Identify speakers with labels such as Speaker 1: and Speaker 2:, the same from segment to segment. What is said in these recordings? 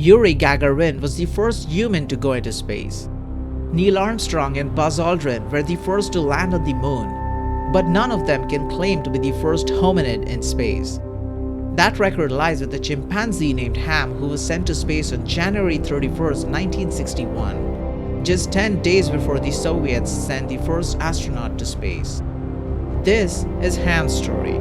Speaker 1: Yuri Gagarin was the first human to go into space. Neil Armstrong and Buzz Aldrin were the first to land on the moon, but none of them can claim to be the first hominid in space. That record lies with a chimpanzee named Ham, who was sent to space on January 31st, 1961, just 10 days before the Soviets sent the first astronaut to space. This is Ham's story.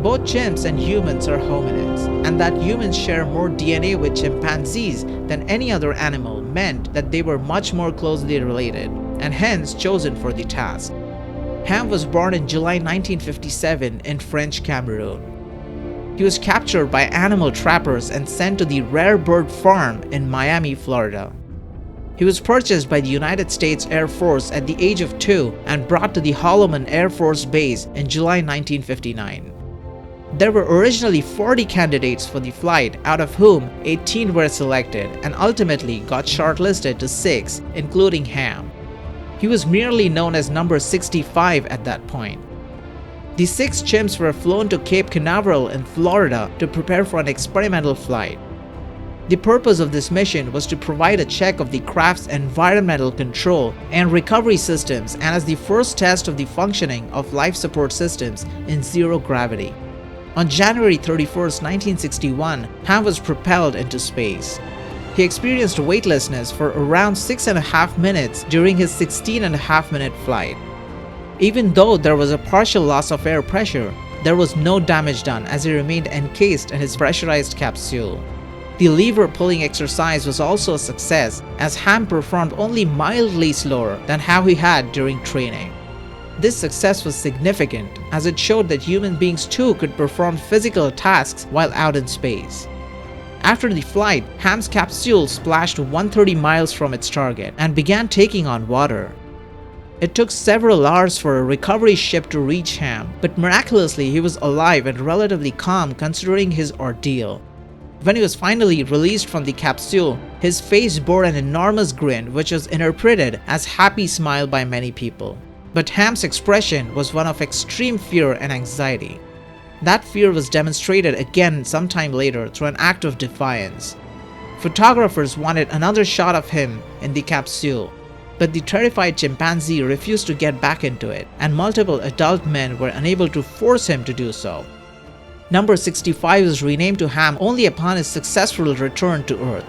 Speaker 1: Both chimps and humans are hominids, and that humans share more DNA with chimpanzees than any other animal meant that they were much more closely related, and hence chosen for the task. Ham was born in July 1957 in French Cameroon. He was captured by animal trappers and sent to the Rare Bird Farm in Miami, Florida. He was purchased by the United States Air Force at the age of 2 and brought to the Holloman Air Force Base in July 1959. There were originally 40 candidates for the flight, out of whom 18 were selected and ultimately got shortlisted to 6, including Ham. He was merely known as number 65 at that point. The 6 chimps were flown to Cape Canaveral in Florida to prepare for an experimental flight. The purpose of this mission was to provide a check of the craft's environmental control and recovery systems, and as the first test of the functioning of life support systems in zero gravity. On January 31st, 1961, Ham was propelled into space. He experienced weightlessness for around 6.5 minutes during his 16.5-minute flight. Even though there was a partial loss of air pressure, there was no damage done as he remained encased in his pressurized capsule. The lever pulling exercise was also a success, as Ham performed only mildly slower than how he had during training. This success was significant, as it showed that human beings too could perform physical tasks while out in space. After the flight, Ham's capsule splashed 130 miles from its target and began taking on water. It took several hours for a recovery ship to reach Ham, but miraculously he was alive and relatively calm considering his ordeal. When he was finally released from the capsule, his face bore an enormous grin, which was interpreted as happy smile by many people. But Ham's expression was one of extreme fear and anxiety. That fear was demonstrated again sometime later through an act of defiance. Photographers wanted another shot of him in the capsule, but the terrified chimpanzee refused to get back into it, and multiple adult men were unable to force him to do so. Number 65 was renamed to Ham only upon his successful return to Earth.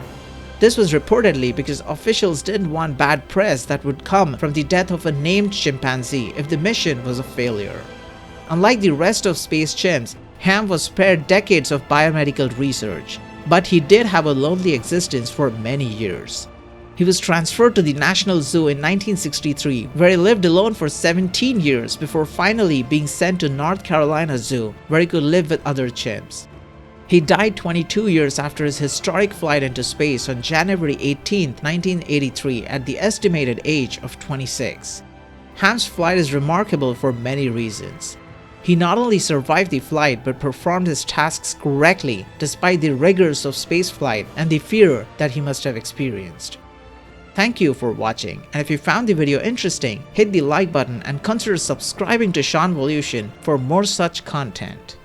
Speaker 1: This was reportedly because officials didn't want bad press that would come from the death of a named chimpanzee if the mission was a failure. Unlike the rest of space chimps, Ham was spared decades of biomedical research, but he did have a lonely existence for many years. He was transferred to the National Zoo in 1963, where he lived alone for 17 years before finally being sent to North Carolina Zoo, where he could live with other chimps. He died 22 years after his historic flight into space on January 18, 1983 at the estimated age of 26. Ham's flight is remarkable for many reasons. He not only survived the flight but performed his tasks correctly despite the rigors of spaceflight and the fear that he must have experienced. Thank you for watching, and if you found the video interesting, hit the like button and consider subscribing to Seanvolution for more such content.